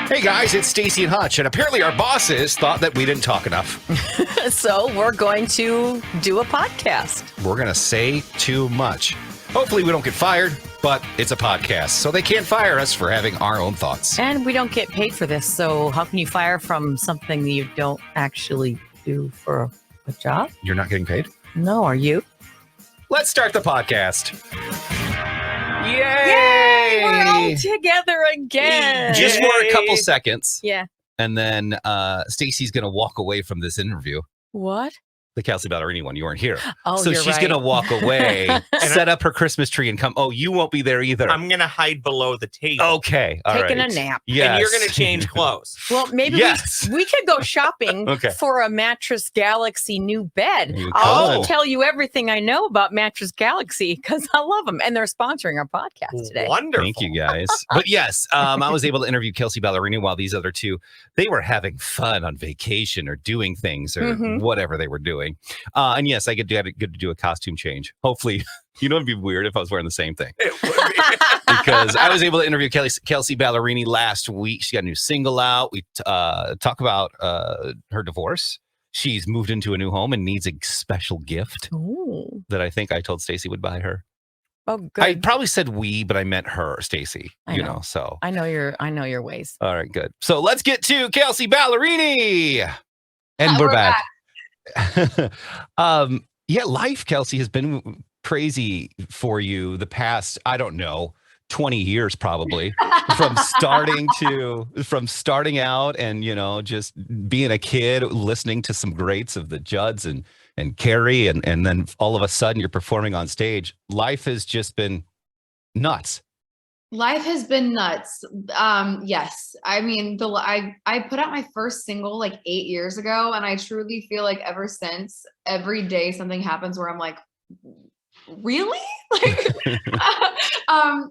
Hey guys, it's Staci Hutch, and apparently our bosses thought that we didn't talk enough. So we're going to do a podcast. We're going to say too much. Hopefully we don't get fired, but it's a podcast, so they can't fire us for having our own thoughts. And we don't get paid for this, so how can you fire from something that you don't actually do for a job? You're not getting paid? No, are you? Let's start the podcast. Yay! Yay! We're all together again. Just for a couple seconds. Yeah. And then Stacy's going to walk away from this interview. What? The Kelsea Ballerini one. You weren't here. Oh, so you're she's right. going to walk away, set up her Christmas tree and come. Oh, you won't be there either. I'm going to hide below the table. Okay. All Taking right. a nap. Yes. And you're going to change clothes. Well, maybe Yes. we could go shopping Okay. for a Mattress Galaxy new bed. You I'll could. tell you everything I know about Mattress Galaxy because I love them. And they're sponsoring our podcast today. Wonderful. Thank you, guys. But yes, I was able to interview Kelsea Ballerini while these other two, they were having fun on vacation or doing things or whatever they were doing. And yes, I get to do a costume change. Hopefully, you know, it'd be weird if I was wearing the same thing. It would be. Because I was able to interview Kelsea Ballerini last week. She got a new single out. We talk about her divorce. She's moved into a new home and needs a special gift Ooh. that I think I told Stacy would buy her. Oh, good. I probably said we, but I meant her, Stacy. I You know. know, so. I know your ways. All right, good. So let's get to Kelsea Ballerini. And we're back. Yeah, life, Kelsea, has been crazy for you the past, I don't know, 20 years probably, from starting out and, you know, just being a kid, listening to some greats of the Judds and Carrie, and then all of a sudden you're performing on stage. Life has just been nuts. Life has been nuts. Yes. I mean, I put out my first single like 8 years ago, and I truly feel like ever since, every day something happens where I'm like, really? Like,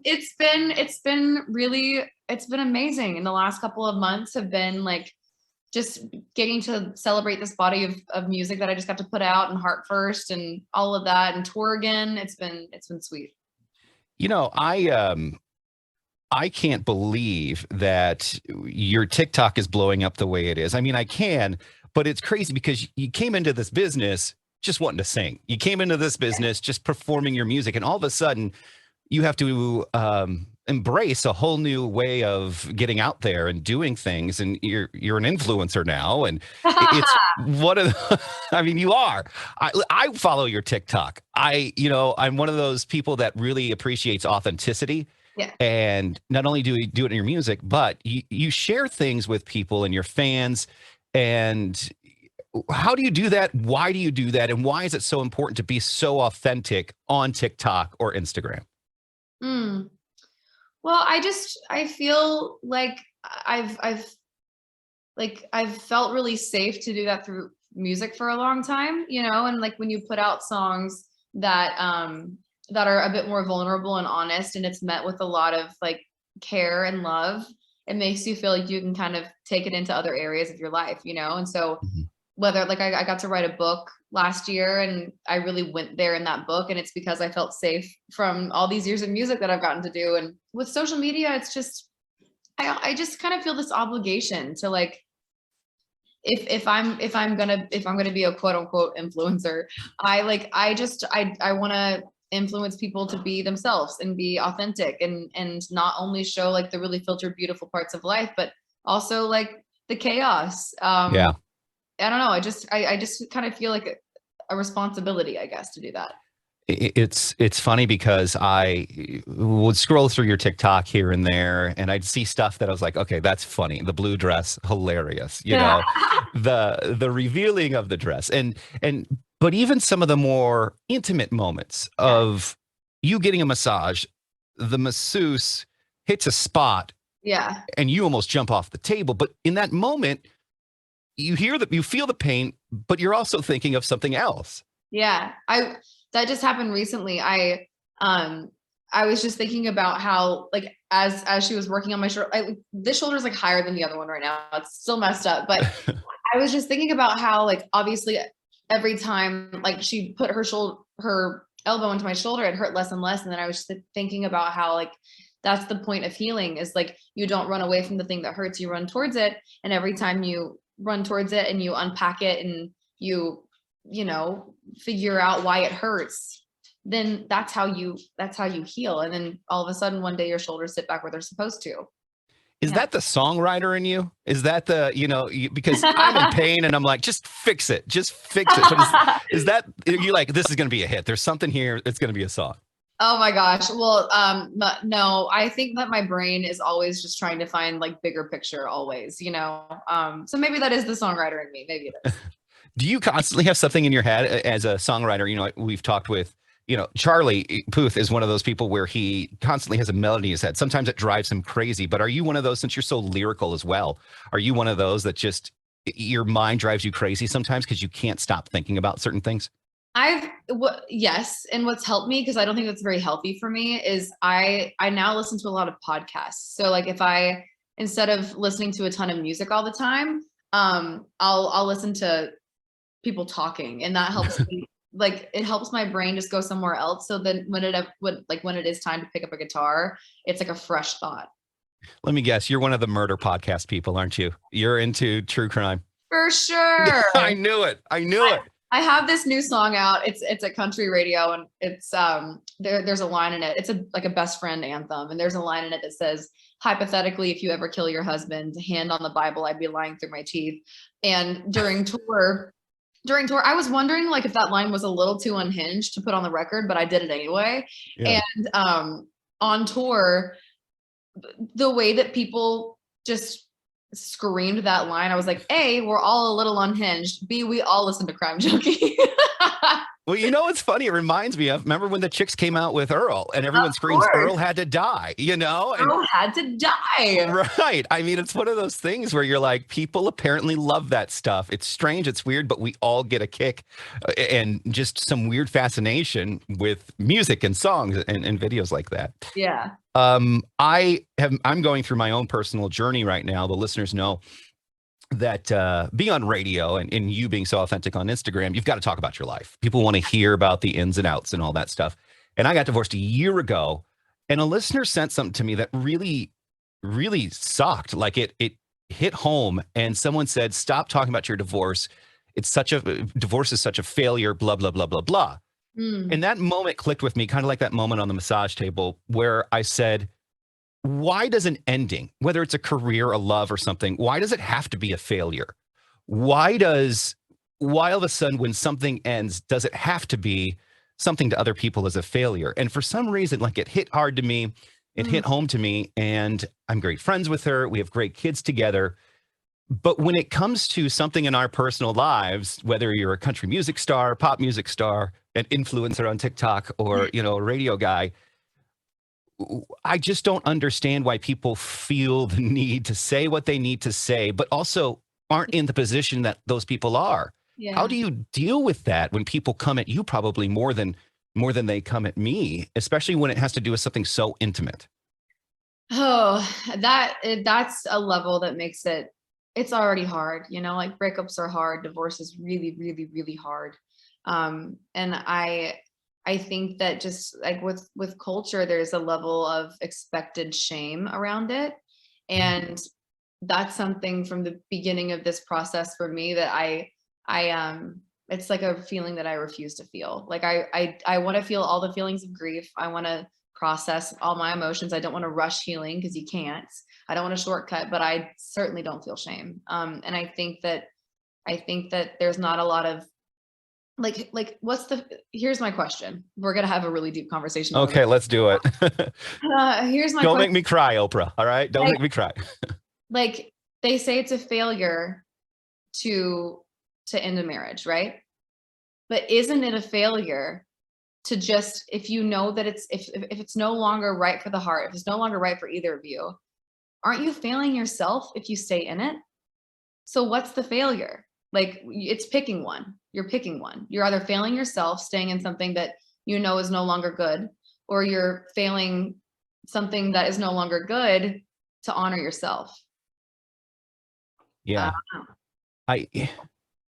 it's been amazing. And the last couple of months have been like just getting to celebrate this body of music that I just got to put out and Heart First and all of that and tour again. It's been sweet. You know, I can't believe that your TikTok is blowing up the way it is. I mean, I can, but it's crazy because you came into this business just wanting to sing. You came into this business just performing your music, and all of a sudden you have to embrace a whole new way of getting out there and doing things. And you're an influencer now, and it's one of the, I mean, you are. I follow your TikTok. I'm one of those people that really appreciates authenticity. Yeah. And not only do you do it in your music, but you share things with people and your fans. And how do you do that? Why do you do that? And why is it so important to be so authentic on TikTok or Instagram? Well, I feel like I've felt really safe to do that through music for a long time, you know, and like when you put out songs that are a bit more vulnerable and honest, and it's met with a lot of like care and love, it makes you feel like you can kind of take it into other areas of your life, you know? And so whether like I got to write a book last year, and I really went there in that book, and it's because I felt safe from all these years of music that I've gotten to do. And with social media, it's just, I just kind of feel this obligation to like, if I'm gonna be a quote unquote influencer, I want to influence people to be themselves and be authentic and not only show like the really filtered, beautiful parts of life, but also like the chaos. Yeah. I don't know. I just kind of feel like a responsibility, I guess, to do that. It's funny because I would scroll through your TikTok here and there, and I'd see stuff that I was like, okay, that's funny. The blue dress, hilarious. You know, the revealing of the dress, but even some of the more intimate moments of you getting a massage, the masseuse hits a spot, and you almost jump off the table. But in that moment, you feel the pain, but you're also thinking of something else. Yeah, that just happened recently. I was just thinking about how like as she was working on my shoulder, this shoulder is like higher than the other one right now. It's still messed up, but I was just thinking about how like obviously every time like she put her elbow into my shoulder, it hurt less and less. And then I was just thinking about how like that's the point of healing, is like, you don't run away from the thing that hurts, you run towards it. And every time you run towards it and you unpack it and you know, figure out why it hurts, then that's how you heal. And then all of a sudden one day your shoulders sit back where they're supposed to. Is Yeah. that the songwriter in you? Is that the, you know, because I'm in pain and I'm like, just fix it. Just fix it. But is that, you like, this is going to be a hit. There's something here. It's going to be a song. Oh my gosh. Well, no, I think that my brain is always just trying to find like bigger picture always, you know? So maybe that is the songwriter in me. Maybe it is. Do you constantly have something in your head as a songwriter? You know, we've talked with, you know, Charlie Puth is one of those people where he constantly has a melody in his head. Sometimes it drives him crazy, but are you one of those, since you're so lyrical as well, are you one of those that just, your mind drives you crazy sometimes because you can't stop thinking about certain things? Yes. And what's helped me, because I don't think that's very healthy for me, is I now listen to a lot of podcasts. So like if I, instead of listening to a ton of music all the time, I'll listen to people talking, and that helps me. Like it helps my brain just go somewhere else. So then when it is time to pick up a guitar, it's like a fresh thought. Let me guess, you're one of the murder podcast people, aren't you? You're into true crime. For sure. I knew it. I knew it. I have this new song out. It's a country radio, and it's there's a line in it. It's like a best friend anthem, and there's a line in it that says, hypothetically, if you ever kill your husband, hand on the Bible, I'd be lying through my teeth. And during tour, I was wondering like if that line was a little too unhinged to put on the record, but I did it anyway. Yeah. And on tour, the way that people just screamed that line, I was like, A, we're all a little unhinged. B, we all listen to Crime Junkie. Well, you know, it's funny. It reminds me of, remember when the Chicks came out with Earl and everyone screams, Earl had to die, you know? And, Earl had to die. Right. I mean, it's one of those things where you're like, people apparently love that stuff. It's strange. It's weird, but we all get a kick and just some weird fascination with music and songs and videos like that. Yeah. I'm going through my own personal journey right now. The listeners know that being on radio and you being so authentic on Instagram, you've got to talk about your life. People want to hear about the ins and outs and all that stuff. And I got divorced a year ago, and a listener sent something to me that really, really sucked. Like it hit home, and someone said, stop talking about your divorce. Divorce is such a failure, blah, blah, blah, blah, blah. And that moment clicked with me, kind of like that moment on the massage table where I said, why does an ending, whether it's a career, a love, or something, why does it have to be a failure? Why all of a sudden when something ends, does it have to be something to other people as a failure? And for some reason, like it hit hard to me, it hit home to me, and I'm great friends with her. We have great kids together. But when it comes to something in our personal lives, whether you're a country music star, pop music star, an influencer on TikTok, or, you know, a radio guy, I just don't understand why people feel the need to say what they need to say, but also aren't in the position that those people are. Yeah. How do you deal with that when people come at you probably more than they come at me, especially when it has to do with something so intimate? Oh, that's a level that makes it's already hard, you know, like breakups are hard. Divorce is really, really, really hard. And I think that just like with culture, there's a level of expected shame around it. And that's something from the beginning of this process for me that I it's like a feeling that I refuse to feel. Like I want to feel all the feelings of grief. I want to process all my emotions. I don't want to rush healing because you can't. I don't want to shortcut, but I certainly don't feel shame. And I think that there's not a lot of like here's my question. We're going to have a really deep conversation. Okay, let's do it. Here's my Don't make me cry, Oprah. All right. Don't make me cry. Like they say it's a failure to end a marriage, right? But isn't it a failure to just, if you know that if it's no longer right for the heart, if it's no longer right for either of you, aren't you failing yourself if you stay in it? So what's the failure? Like it's picking one. You're picking one. You're either failing yourself, staying in something that you know is no longer good, or you're failing something that is no longer good to honor yourself. Yeah.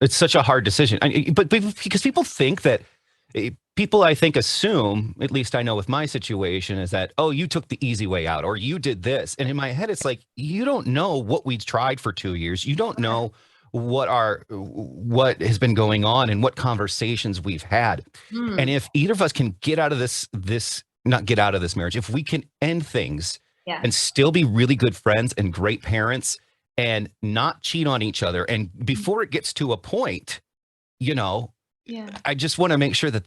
It's such a hard decision. But because people think that People, I think, assume, at least I know with my situation, is that, oh, you took the easy way out or you did this. And in my head, it's like, you don't know what we tried for 2 years. You don't know what has been going on and what conversations we've had. And Mm, if either of us can get out of this not get out of this marriage, if we can end things yeah. and still be really good friends and great parents and not cheat on each other, and before it gets to a point, you know, Yeah. I just want to make sure that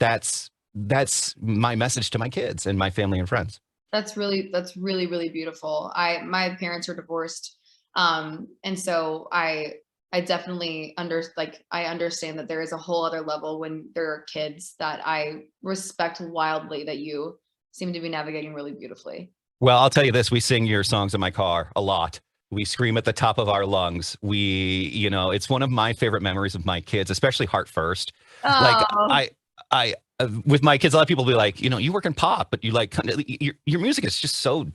that's my message to my kids and my family and friends. That's really, really beautiful. My parents are divorced. And so I definitely I understand that there is a whole other level when there are kids that I respect wildly that you seem to be navigating really beautifully. Well, I'll tell you this, we sing your songs in my car a lot. We scream at the top of our lungs. It's one of my favorite memories of my kids, especially Heart First. Like Oh, I with my kids, a lot of people be like, you work in pop, but you like your music is just so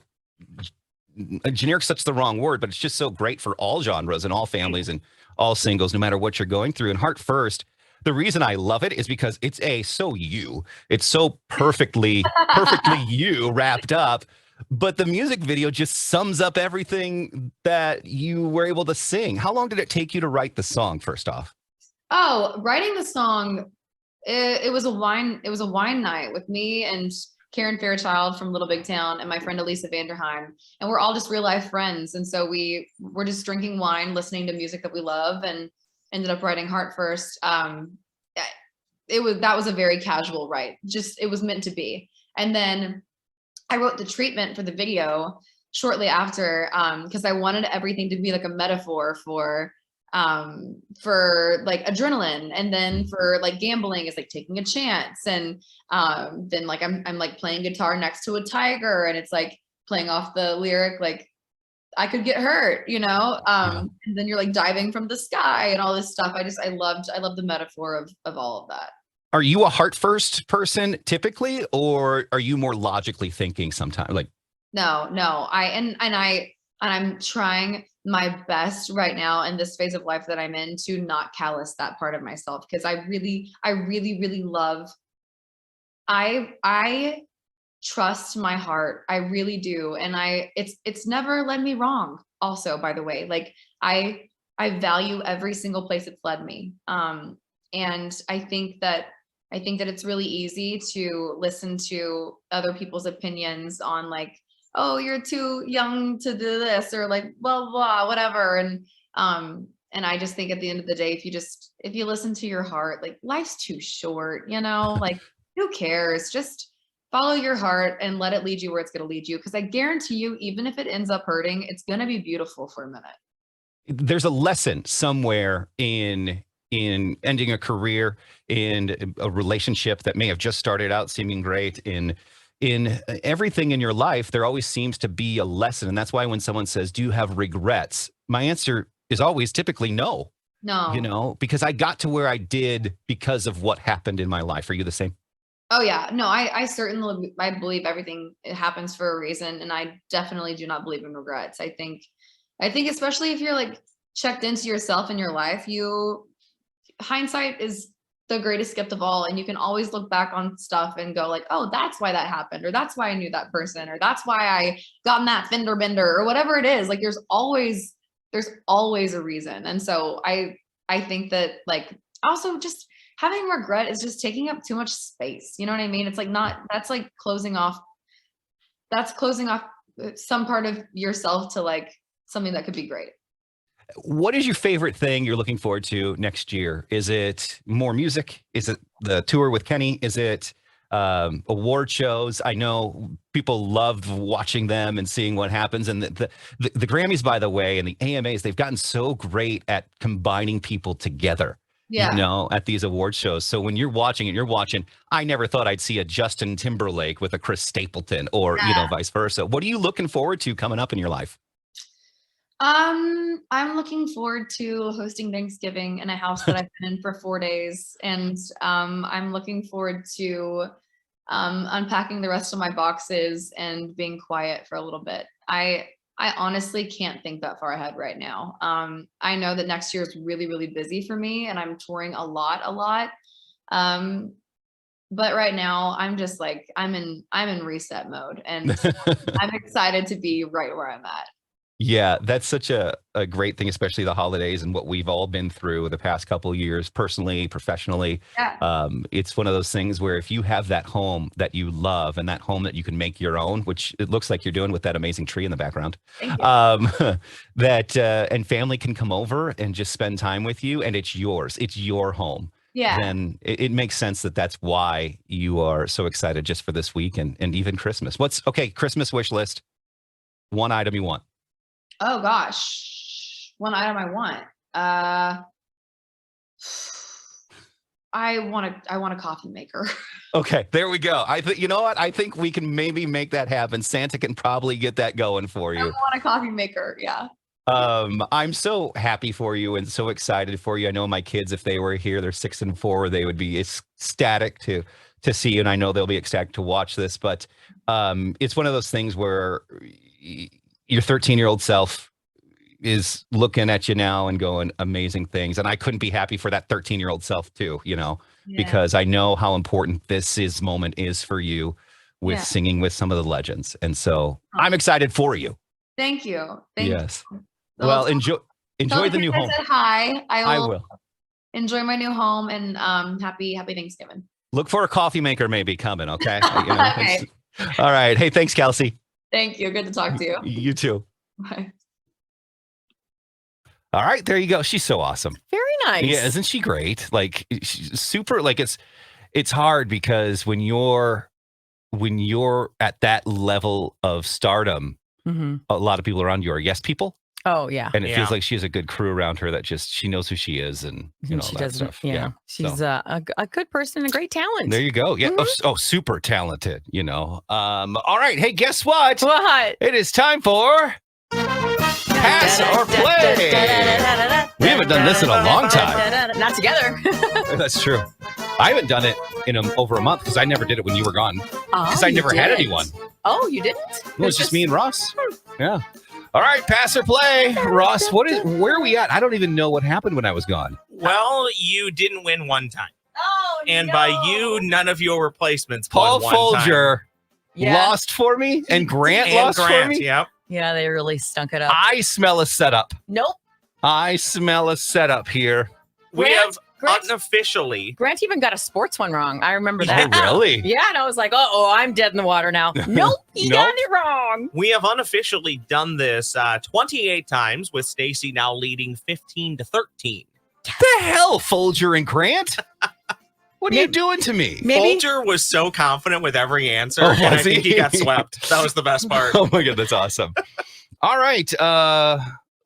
generic, such the wrong word, but it's just so great for all genres and all families and all singles, no matter what you're going through. And Heart First, the reason I love it is because it's so perfectly you wrapped up. But the music video just sums up everything that you were able to sing. How long did it take you to write the song, first off? oh, writing the song, it was a wine night with me and Karen Fairchild from Little Big Town and my friend Elisa Vanderheim. And we're all just real life friends. And so we were just drinking wine, listening to music that we love, and ended up writing Heart First. That was a very casual write. Just, it was meant to be. And then I wrote the treatment for the video shortly after, because I wanted everything to be like a metaphor for like adrenaline, and then for like gambling is like taking a chance, and then like I'm like playing guitar next to a tiger, and it's like playing off the lyric like I could get hurt, Yeah. and then you're like diving from the sky and all this stuff. I loved the metaphor of all of that. Are you a heart first person typically, or are you more logically thinking sometimes? Like, No, I'm trying my best right now in this phase of life that I'm in to not callous that part of myself, because I really love, I trust my heart. I really do. And it's never led me wrong. Also, by the way, like I value every single place it's led me. And I think that it's really easy to listen to other people's opinions on like, oh, you're too young to do this, or like blah blah whatever. And I just think at the end of the day, if you listen to your heart, like life's too short, like who cares? Just follow your heart and let it lead you where it's going to lead you, because I guarantee you, even if it ends up hurting, it's going to be beautiful for a minute. there's a lesson somewhere in ending a career, in a relationship that may have just started out seeming great, in everything in your life. There always seems to be a lesson, and that's why when someone says, do you have regrets, my answer is always typically no. No. Because I got to where I did because of what happened in my life. Are you the same? Oh yeah, no, I certainly, I believe everything, it happens for a reason, and I definitely do not believe in regrets. I think especially if you're like checked into yourself in your life, hindsight is the greatest gift of all, and you can always look back on stuff and go like, oh, that's why that happened, or that's why I knew that person, or that's why I got in that fender bender, or whatever it is. Like there's always a reason. And so I think that like also just having regret is just taking up too much space. You know what I mean? It's like not, that's closing off some part of yourself to like something that could be great. What is your favorite thing you're looking forward to next year? Is it more music? Is it the tour with Kenny? Is it award shows? I know people love watching them and seeing what happens. And the Grammys, by the way, and the AMAs, they've gotten so great at combining people together, Yeah. at these award shows. So when you're watching it, I never thought I'd see a Justin Timberlake with a Chris Stapleton, or, vice versa. What are you looking forward to coming up in your life? I'm looking forward to hosting Thanksgiving in a house that I've been in for 4 days. And I'm looking forward to unpacking the rest of my boxes and being quiet for a little bit. I honestly can't think that far ahead right now. I know that next year is really, really busy for me, and I'm touring a lot. But right now I'm just like, I'm in reset mode, and I'm excited to be right where I'm at. Yeah, that's such a great thing, especially the holidays and what we've all been through the past couple of years, personally, professionally. Yeah. It's one of those things where if you have that home that you love and that home that you can make your own, which it looks like you're doing with that amazing tree in the background, Thank you. that and family can come over and just spend time with you, and it's yours. It's your home. Yeah. Then it makes sense that that's why you are so excited just for this week and even Christmas. Christmas wish list. One item you want. Oh gosh. One item I want. I want a coffee maker. Okay, there we go. You know what? I think we can maybe make that happen. Santa can probably get that going for I you. want a coffee maker. Yeah. I'm so happy for you and so excited for you. I know my kids, if they were here, they're 6 and 4, they would be ecstatic to see you, and I know they'll be ecstatic to watch this. But it's one of those things where your 13-year-old self is looking at you now and going amazing things, and I couldn't be happy for that 13-year-old self too, because I know how important this moment is for you with singing with some of the legends, and so I'm excited for you. Thank you. Thank Yes. you. Well, enjoy the new home. I said hi. I will enjoy my new home, and happy Thanksgiving. look for a coffee maker maybe coming. Okay. Okay. All right. Hey, thanks, Kelsey. Thank you. Good to talk to you. You too. Bye. All right, there you go. She's so awesome. Very nice. Yeah, isn't she great? Like, she's super. Like, it's hard because when you're at that level of stardom, a lot of people around you are yes people. Oh yeah, and it feels like she has a good crew around her that she knows who she is, and she that doesn't. stuff. Yeah, she's a good person and a great talent. There you go. Yeah. Oh, super talented. All right. Hey, guess what? What? It is time for Pass or Play. We haven't done this in a long time. Not together. That's true. I haven't done it in over a month because I never did it when you were gone. Because I never had anyone. Oh, you didn't? It was just me and Ross. Yeah. All right, Pass or Play. Ross, where are we at? I don't even know what happened when I was gone. Well, you didn't win one time. Oh, and by you, none of your replacements Paul won one Folger time. lost for me, and Grant lost for me. Yep. Yeah, they really stunk it up. I smell a setup. Nope. I smell a setup here. We have Grant, unofficially. Grant even got a sports one wrong. I remember that. Oh, really? Yeah, and I was like, I'm dead in the water now. Nope, you got it wrong. We have unofficially done this 28 times, with Staci now leading 15-13. The hell, Folger and Grant? What are you doing to me? Folger was so confident with every answer, Oh, and I was he? think he got swept. That was the best part. Oh my God, that's awesome. All right,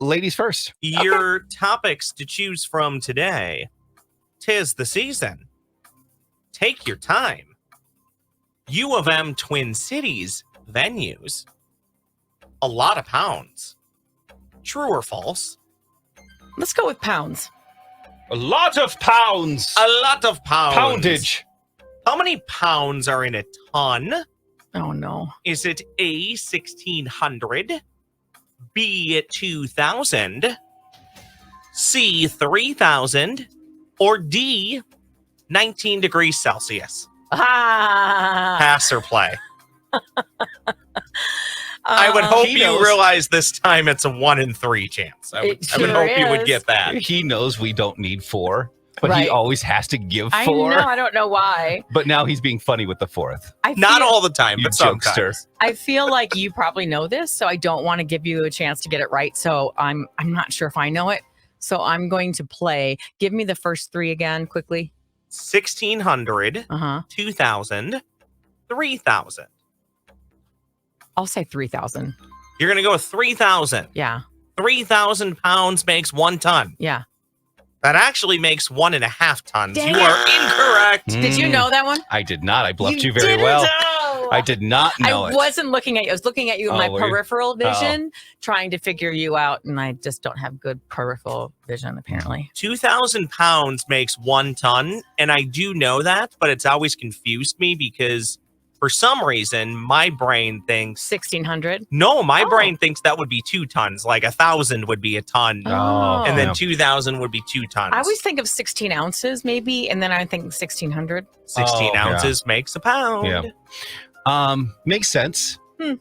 ladies first. Your topics to choose from today. 'Tis the season. Take your time. U of M Twin Cities venues. A lot of pounds. True or false? Let's go with pounds. A lot of pounds. A lot of pounds. Poundage. How many pounds are in a ton? Oh no. Is it A, 1,600, B, 2,000, C, 3,000, or D, 19 degrees Celsius? Pass or play? I would hope you realize this time it's a 1 in 3 chance. I would hope you would get that. He knows we don't need 4, but Right. he always has to give 4. I know. I don't know why. But now he's being funny with the 4th. Not all the time, You but jokester. sometimes. I feel like you probably know this, so I don't want to give you a chance to get it right. So I'm not sure if I know it. So I'm going to play. Give me the first 3 again, quickly. 1,600, 2,000, 3,000. I'll say 3,000. You're going to go with 3,000. Yeah. 3,000 pounds makes 1 ton. Yeah. That actually makes 1.5 tons. Damn. You are incorrect. Did you know that one? I did not. I bluffed you, very didn't well. know. I did not know I it. wasn't looking at you. I was looking at you in my were you? peripheral vision, trying to figure you out, and I just don't have good peripheral vision, apparently. 2,000 pounds makes 1 ton, and I do know that, but it's always confused me because For some reason, my brain thinks 1600. no. My Oh. brain thinks that would be 2 tons. Like 1,000 would be a ton, Oh. and then yeah. 2,000 would be 2 tons. I always think of 16 ounces, maybe, and then I think 1600. 16 Oh, yeah. ounces makes a pound. Yeah. Makes sense. Hmm.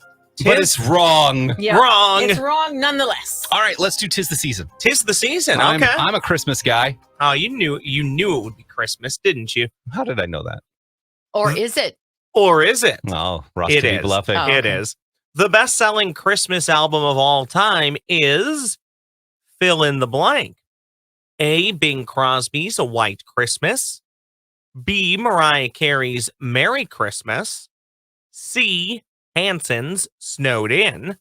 But it's wrong. Yeah, Wrong. It's wrong nonetheless. All right, let's do 'Tis the Season. 'Tis the season. I'm, Okay. I'm a Christmas guy. Oh, you knew it would be Christmas, didn't you? How did I know that? Or is it? Or is it? Oh, Ross It could be is. bluffing. Oh. It okay. is. The best-selling Christmas album of all time is fill in the blank. A. Bing Crosby's A White Christmas. B. Mariah Carey's Merry Christmas. C. Hanson's Snowed In.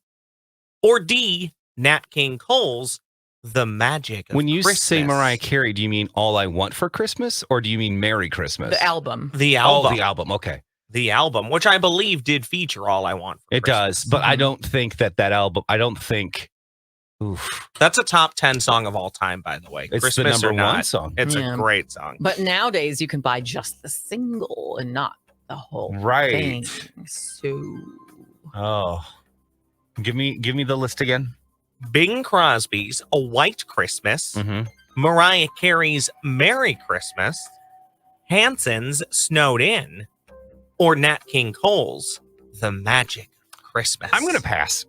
Or D. Nat King Cole's The Magic of When you Christmas. say Mariah Carey, do you mean All I Want for Christmas or do you mean Merry Christmas? The album. The Oh, album. the album. Okay. The album, which I believe did feature All I Want for It Christmas. does. But I Mhm. don't think that album, I don't think, oof, That's a top 10 song of all time, by the way. it's Christmas the or number one not. song. It's Yeah. a great song. But nowadays you can buy just the single and not the whole Right. thing. So Oh. Give me the list again. Bing Crosby's A White Christmas, Mm-hmm. Mariah Carey's Merry Christmas, Hanson's Snowed In, or Nat King Cole's The Magic of Christmas. I'm going to pass.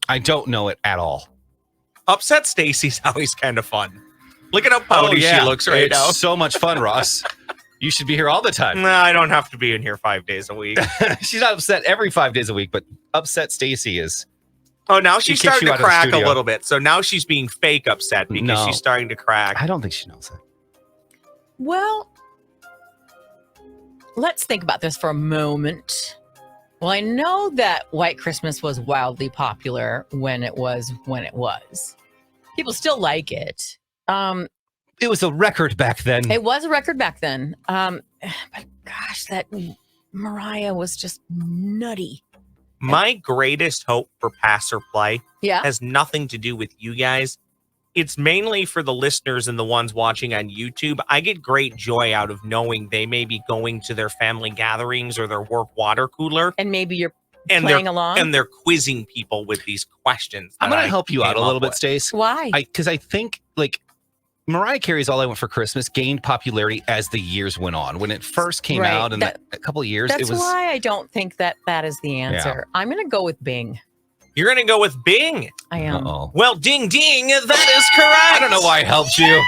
I don't know it at all. Upset Stacy's always kind of fun. Look at how pouty she looks right it's now. so much fun, Ross. You should be here all the time. No, I don't have to be in here 5 days a week. She's not upset every 5 days a week, but upset Stacy is. Oh, now She she's kicks starting you to out of the crack a studio. little bit. So now she's being fake upset because No. she's starting to crack. I don't think she knows it. well, let's think about this for a moment. Well, I know that White Christmas was wildly popular when it was. People still like it. It was a record back then. It was a record back then. But gosh, that Mariah was just nutty. My greatest hope for Pass or Play Yeah. has nothing to do with you guys. It's mainly for the listeners and the ones watching on YouTube. I get great joy out of knowing they may be going to their family gatherings or their work water cooler And maybe you're and playing along. and they're quizzing people with these questions. I'm that going I to help you out a came little up bit, with. Stace. Why? Because I think like Mariah Carey's All I Want for Christmas gained popularity as the years went on. When it first came Right. out in a couple of years, That's it was. why I don't think that is the answer. I'm going to go with Bing. You're going to go with Bing. I am. Uh-oh. Well, ding ding, that is correct. I don't know why I helped you.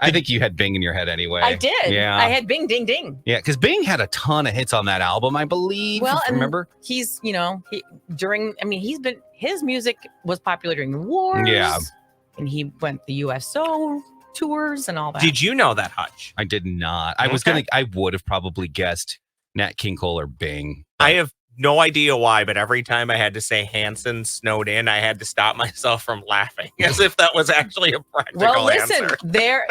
I think you had Bing in your head anyway. I did. Yeah. I had Bing, ding, ding. Yeah, because Bing had a ton of hits on that album, I believe. Well, and remember? he's, his music was popular during the wars. Yeah. And he went the USO tours and all that. Did you know that, Hutch? I did not. I would have probably guessed Nat King Cole or Bing. I have no idea why, but every time I had to say Hanson Snowed In, I had to stop myself from laughing as if that was actually a practical Well, listen, answer.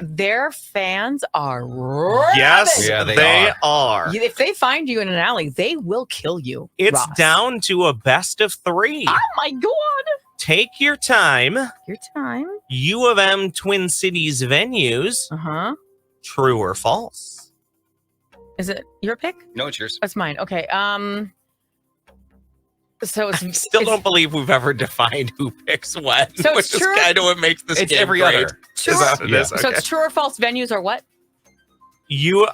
their fans are rabid. Yes, Yeah, they, they are. If they find you in an alley, they will kill you. It's Ross. down to a best of 3. Oh my God. Take your time. Your time. U of M Twin Cities venues, Uh-huh. true or false? Is it your pick? No, it's yours. That's mine. Okay. So it's I still it's don't believe we've ever defined who picks when, So which it's is true- kind of what makes this It's game every great. other. true. Is that what it is? Yeah. So Okay. it's true or false venues or what? You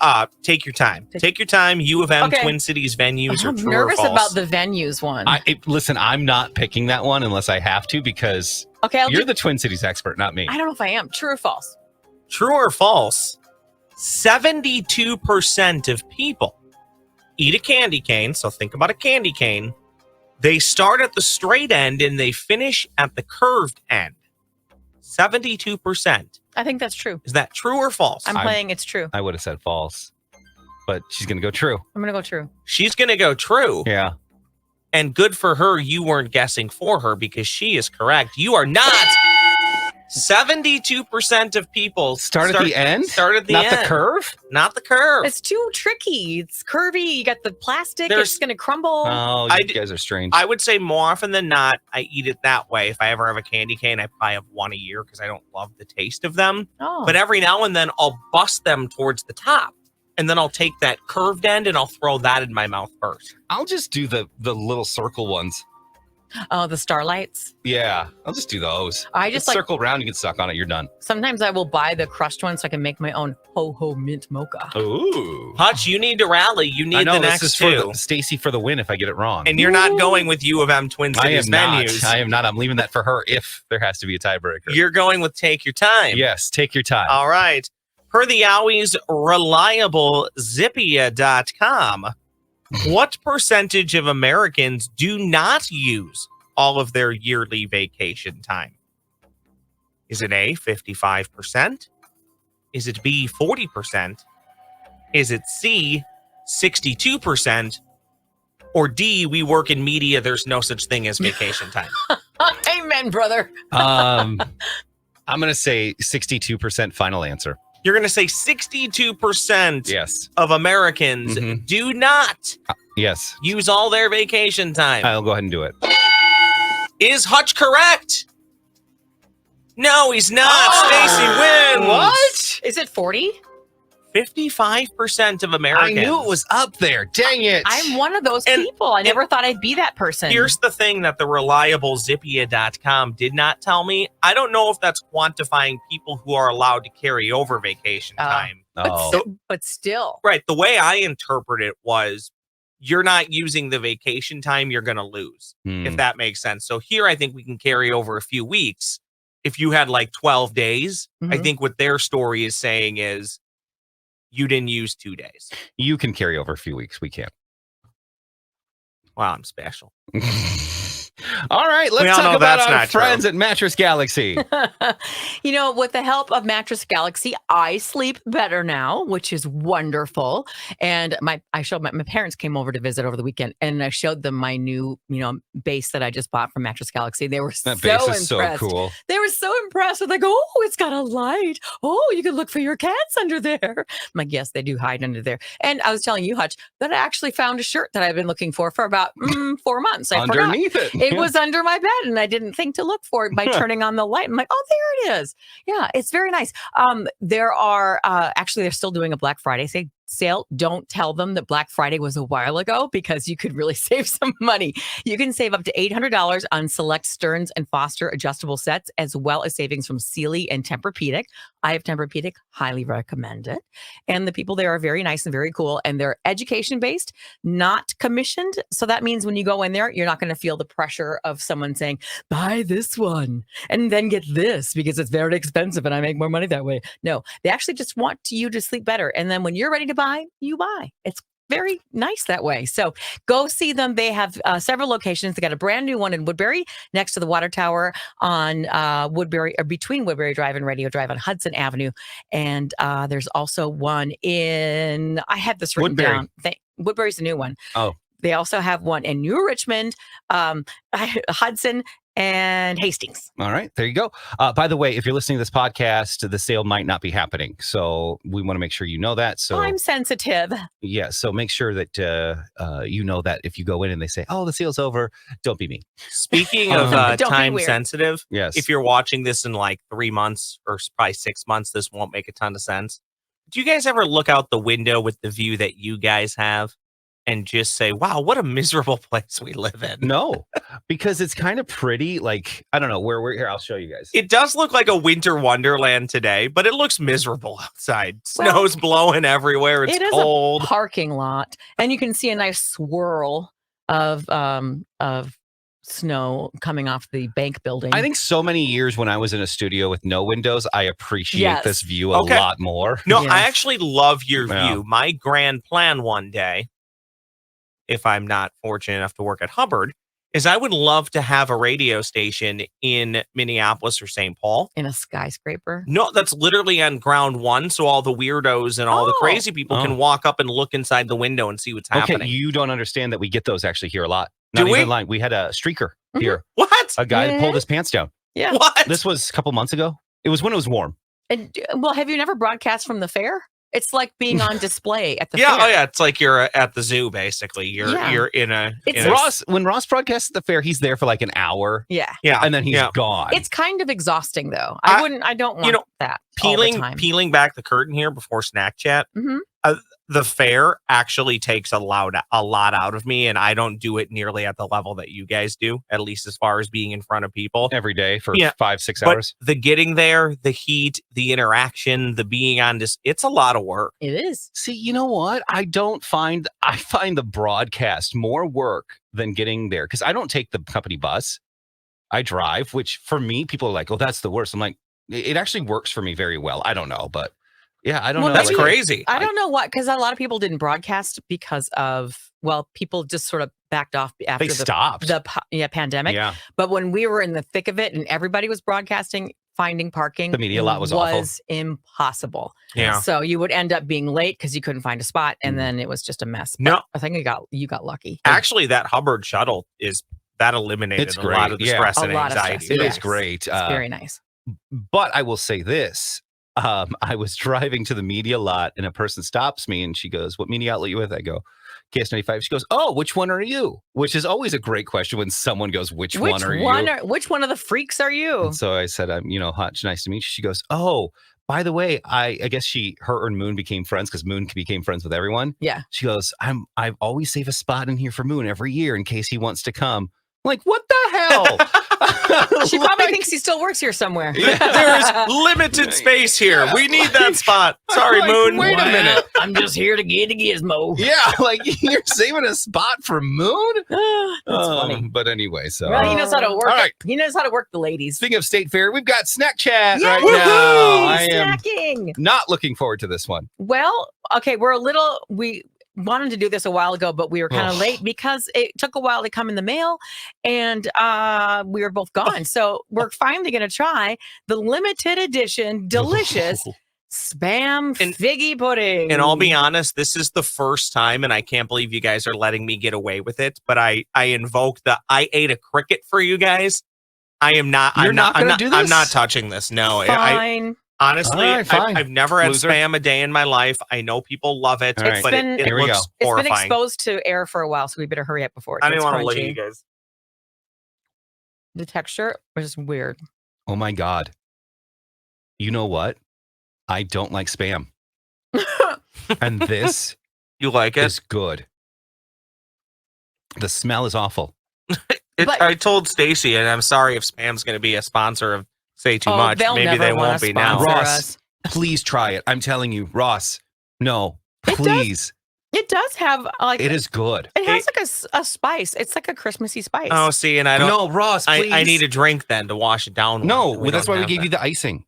take your time. Take your time. U of M Okay. Twin Cities venues are I'm true nervous or false. about the venues one. Listen, I'm not picking that one unless I have to because Okay, you're the Twin Cities expert, not me. I don't know if I am. True or false? True or false? 72% of people eat a candy cane. So think about a candy cane. They start at the straight end and they finish at the curved end. 72%. I think that's true. Is that true or false? I'm playing it's true. I would have said false, but she's going to go true. I'm going to go true. She's going to go true. Yeah. And good for her, you weren't guessing for her because she is correct. You are not. 72% of people Start at the end? Start at the Not end. the curve? Not the curve. It's too tricky. It's curvy. You got the plastic. There's- It's going to crumble. Oh, I you d- guys are strange. I would say more often than not, I eat it that way. If I ever have a candy cane, I probably have one a year because I don't love the taste of them. Oh. But every now and then, I'll bust them towards the top. and then I'll take that curved end and I'll throw that in my mouth first. I'll just do the little circle ones. Oh, the starlights. Yeah, I'll just do those. I just like, circle around, you can suck on it, you're done. sometimes I will buy the crushed one so I can make my own ho-ho mint mocha. Ooh. Hutch, you need to rally. You I need know, the this next is two. for Stacy for the win if I get it wrong. And you're not going with U of M Twin I Cities am not. venues. I am not. I'm leaving that for her if there has to be a tiebreaker. You're going with Take Your Time. Yes, take your time. All right. Per the Owie's reliable Zippia.com, what percentage of Americans do not use all of their yearly vacation time? Is it A, 55%? Is it B, 40%? Is it C, 62%? Or D, we work in media, there's no such thing as vacation time? Amen, brother. I'm going to say 62% final answer. You're going to say 62% Yes. of Americans Mhm. do not Yes. use all their vacation time. I'll go ahead and do it. Is Hutch correct? No, he's not. Stacy wins. What? Is it 40? 55% of I Americans. knew it was up there. Dang it. I'm one of those And- people. I never thought I'd be that person. Here's the thing that the reliable Zippia.com did not tell me. I don't know if that's quantifying people who are allowed to carry over vacation Oh. time. Oh. But still. Right. The way I interpret it was you're not using the vacation time, you're going to lose, if that makes sense. So here, I think we can carry over a few weeks. If you had like 12 days, I Mhm. think what their story is saying is you didn't use 2 days. You can carry over a few weeks. We can't. Wow, I'm special. All right, We let's all talk know about that's our not true. friends at Mattress Galaxy. You know, with the help of Mattress Galaxy, I sleep better now, which is wonderful. And I showed my parents came over to visit over the weekend, and I showed them my new, base that I just bought from Mattress Galaxy. They were That so base impressed. is so cool. They were so impressed. They're like, "Oh, it's got a light. Oh, you can look for your cats under there." I'm like, "Yes, they do hide under there." And I was telling you, Hutch, that I actually found a shirt that I've been looking for about 4 months. I forgot. Underneath it. It Yeah. was under my bed, and I didn't think to look for it by turning on the light. I'm like, "Oh, there it is." Yeah, it's very nice. There are actually they're still doing a Black Friday sale. Don't tell them that Black Friday was a while ago, because you could really save some money. You can save up to $800 on select Stearns and Foster adjustable sets, as well as savings from Sealy and Tempur-Pedic. I have Tempur-Pedic, highly recommend it. And the people there are very nice and very cool, and they're education based, not commissioned. So that means when you go in there, you're not going to feel the pressure of someone saying, "Buy this one and then get this because it's very expensive and I make more money that way." No, they actually just want you to sleep better. And then when you're ready to buy, you buy. It's very nice that way. So go see them. They have several locations. They got a brand new one in Woodbury next to the water tower on Woodbury, or between Woodbury Drive and Radio Drive on Hudson Avenue. And there's also one in, I had this written Woodbury. down. Woodbury's the new one. Oh. They also have one in New Richmond, Hudson, and Hastings. All right, there you go. By the way, if you're listening to this podcast, the sale might not be happening. So we want to make sure you know that. So I'm sensitive. yeah, so make sure that you know that if you go in and they say, "Oh, the sale's over," don't be mean. Speaking of Don't be time weird. sensitive, Yes. if you're watching this in like 3 months or probably 6 months, this won't make a ton of sense. Do you guys ever look out the window with the view that you guys have and just say, "Wow, what a miserable place we live in"? No, because it's kind of pretty. Like, I don't know where we're here. I'll show you guys. It does look like a winter wonderland today, but it looks miserable outside. Well, Snow's blowing everywhere. It's It is cold. a parking lot, and you can see a nice swirl of snow coming off the bank building. I think so many years when I was in a studio with no windows, I appreciate Yes. this view a Okay. lot more. No, Yes. I actually love your Yeah. view. My grand plan one day, if I'm not fortunate enough to work at Hubbard, is I would love to have a radio station in Minneapolis or St. Paul. in a skyscraper. No, that's literally on ground one. So all the weirdos and all the Oh. crazy people can walk up and look inside the window and see what's Okay, happening. you don't understand that we get those actually here a lot. Not Do even we? lying. We had a streaker Mhm. here. What? A guy that pulled Yeah. his pants down. Yeah. What? This was a couple months ago. It was when it was warm. And, well, have you never broadcast from the fair? It's like being on display at the Yeah, fair. oh yeah, it's like you're at the zoo basically. You're Yeah. you're in a, It's in a When Ross broadcasts at the fair, he's there for like an hour Yeah. yeah, and then he's yeah. gone. It's kind of exhausting, though. I- I don't want that all the time. peeling back the curtain here before snack chat. Mhm. the fair actually takes a lot out of me, and I don't do it nearly at the level that you guys do, at least as far as being in front of people every day for Yeah, 5-6 but hours. the getting there, the heat, the interaction, the being on this, it's a lot of work. It is. See, you know what? I find the broadcast more work than getting there because I don't take the company bus. I drive, which for me, people are like, "Oh, that's the worst." I'm like, it actually works for me very well. I don't know, but yeah, I don't know. That's Like, crazy. I don't know what, because a lot of people didn't broadcast because of, well, people just sort of backed off after They stopped. the pandemic. Yeah, But when we were in the thick of it and everybody was broadcasting, finding parking the media lot was awful. impossible. Yeah. So you would end up being late because you couldn't find a spot, and Mm. then it was just a mess. But No. I think you got lucky. Actually, that Hubbard shuttle eliminated It's a lot of the great. Yeah. stress A and lot of anxiety. stress. It Yes. is great. It's very nice. But I will say this. I was driving to the media lot and a person stops me and she goes, "What media outlet you with?" I go, "KS95." She goes, "Oh, which one are you?" Which is always a great question when someone goes, which one are you? Which one of the freaks are you? And so I said, "I'm, Hutch. Nice to meet you." She goes, "Oh, by the way, I guess her and Moon became friends because Moon became friends with everyone." Yeah. She goes, "I always save a spot in here for Moon every year in case he wants to come." I'm like, what the hell? She probably thinks he still works here somewhere. There's limited space here. Yeah, We need that spot. Sorry, like, Moon. wait a minute. I'm just here to get a gizmo. Yeah, like you're saving a spot for Moon? That's funny. But anyway, so Well, he knows how to work. All right. He knows how to work the ladies. Speaking of State Fair, we've got Snack Chat Yeah, right woohoo! now. I am Snacking. not looking forward to this one. Well, okay, we wanted to do this a while ago, but we were kind of late because it took a while to come in the mail, and we were both gone. So we're finally going to try the limited edition, delicious Spam And- figgy pudding. And I'll be honest, this is the first time, and I can't believe you guys are letting me get away with it. But I invoke I ate a cricket for you guys. I am not. You're not gonna do I'm this? not touching this. No, Fine. honestly, All right, fine. I've never had Loser. Spam a day in my life. I know people love it, All right. but it Here we looks go. It's been horrifying. exposed to air for a while, so we better hurry up before it I gets didn't want to crunchy. leave you guys. The texture was just weird. Oh my God. You know what? I don't like Spam. And this You like it? is good. The smell is awful. But- I told Stacy, and I'm sorry if Spam's going to be a sponsor of Say Too Much. they'll Maybe never they wanna won't be now. sponsor Ross. us. Please try it. I'm telling you, Ross. No, It does. please. It does have like It is good. It has like a spice. It's like a Christmassy spice. Oh, see, and I don't. No, Ross, please. I need a drink then to wash it down. with. No, We that's don't why we have gave that. you the icing.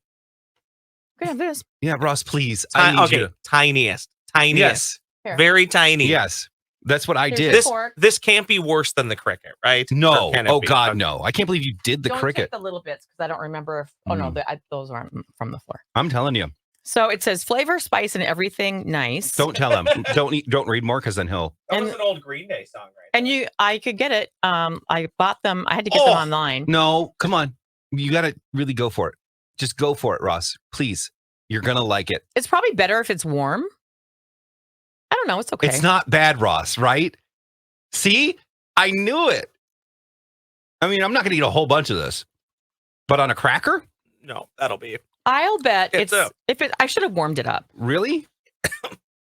We can have this. Yeah, Ross, please. I need Okay, you. tiniest, Yes. Here. very tiny. Yes. That's what I Here's did. the fork. This can't be worse than the cricket, right? No. Or can it Oh be? God, Okay. no. I can't believe you did the Don't cricket. take the little bits because I don't remember if. Oh no, those aren't from the floor. I'm telling you. So it says flavor, spice, and everything nice. Don't tell him. Don't read more because then he'll. That And- was an old Green Day song, right? And I could get it. I bought them. I had to get them Oh. online. No, come on. You got to really go for it. Just go for it, Ross. Please. You're going to like it. It's probably better if it's warm. I don't know. It's okay. It's not bad, Ross, right? See? I knew it. I mean, I'm not going to eat a whole bunch of this. But on a cracker? No, that'll be. I'll bet It's I should have warmed it up. Really?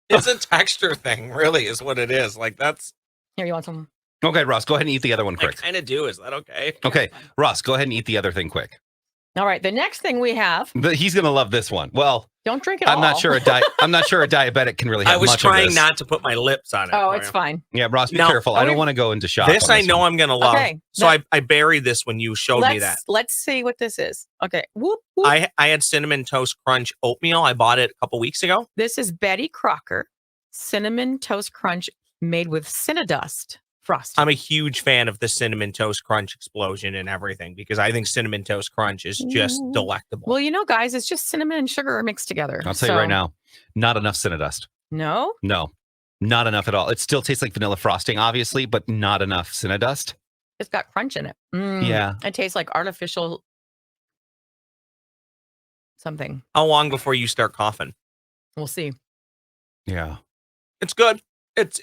It's a texture thing, really, is what it is. Like that's. Here, you want some? Okay, Ross, go ahead and eat the other one I quick. kind of do. Is that okay? Okay, Ross, go ahead and eat the other thing quick. All right. The next thing we have. He's going to love this one. Well, Don't drink it I'm all. not sure I'm not sure a diabetic can really have I was much of trying this. not to put my lips on it. Oh, for it's you. fine. Yeah, Ross, be No. careful. I Okay. don't want to go into shock. This on I know one. I'm gonna love. Okay, So I buried this when you showed me that. Let's see what this is. Okay. Whoop, whoop. I had cinnamon toast crunch oatmeal. I bought it a couple weeks ago. This is Betty Crocker cinnamon toast crunch made with Cinnadust frosting. I'm a huge fan of the cinnamon toast crunch explosion and everything because I think cinnamon toast crunch is just Ooh. delectable. Well, you know, guys, it's just cinnamon and sugar mixed together. I'll tell you right now, not enough Cinnadust. No. No, not enough at all. It still tastes like vanilla frosting, obviously, but not enough Cinnadust. It's got crunch in it. Mm. Yeah. It tastes like artificial something. How long before you start coughing? We'll see. Yeah. It's good.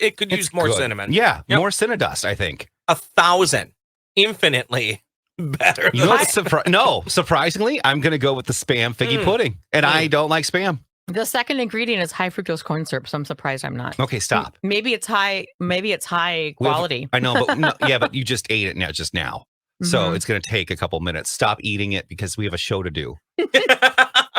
It could use It's more good. cinnamon. Yeah, Yep. more Cinnadust, I think. 1,000, infinitely better. You know what's surprisingly, I'm going to go with the Spam figgy Mm. pudding, and I don't like Spam. The second ingredient is high fructose corn syrup, so I'm surprised I'm not. Okay, stop. Maybe it's high. Maybe it's high We have- quality. I know, but no, yeah, but you just ate it just now. So Mhm. it's going to take a couple minutes. Stop eating it because we have a show to do.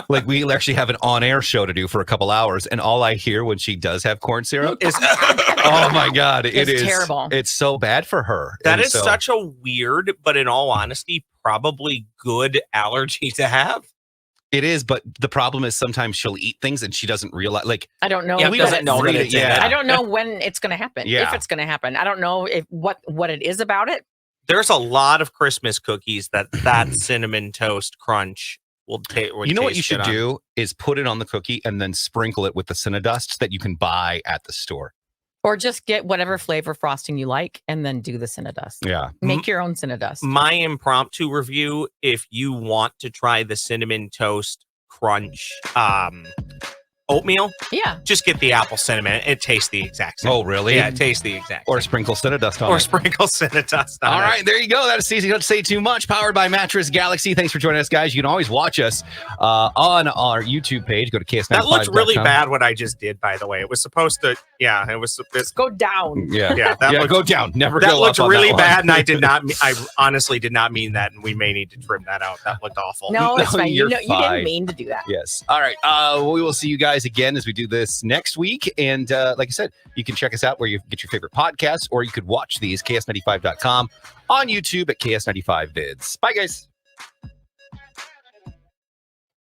Like we actually have an on-air show to do for a couple hours, and all I hear when she does have corn syrup is, "Oh my god, It's is terrible. It's so bad for her." That And is so- such a weird, but in all honesty, probably good allergy to have. It is, but the problem is sometimes she'll eat things and she doesn't realize. Like, I don't know. Yeah, if we that's- doesn't know that it's in yeah. it. I don't know when it's going to happen. Yeah. If it's going to happen, I don't know if what it is about it. There's a lot of Christmas cookies that cinnamon toast crunch will take. you know what you should do is put it on the cookie and then sprinkle it with the Cinnadust that you can buy at the store. Or just get whatever flavor frosting you like and then do the Cinnadust. Yeah. Make your own Cinnadust. My impromptu review, if you want to try the cinnamon toast crunch oatmeal, Yeah. just get the apple cinnamon. It tastes the exact same. Oh, really? Yeah, it tastes the exact Or same. sprinkle Cinnadust on Or it. sprinkle Cinnadust on All it. right, there you go. That is Staci Hutch Say Too Much, powered by Mattress Galaxy. Thanks for joining us, guys. You can always watch us on our YouTube page. Go to KS95.com. That looked really bad what I just did, by the way. It was supposed to, yeah, it was. Go down. Yeah, Yeah, that looked- go down. Never That go looked up on really that bad, one. and I honestly did not mean that, and we may need to trim that out. That looked awful. No, it's No, fine. You you're know, you fine. didn't mean to do that. Yes. All right. We will see you guys again as we do this next week. And like I said, you can check us out where you get your favorite podcasts, or you could watch these, KS95.com, on YouTube at KS95 Vids. Bye, guys.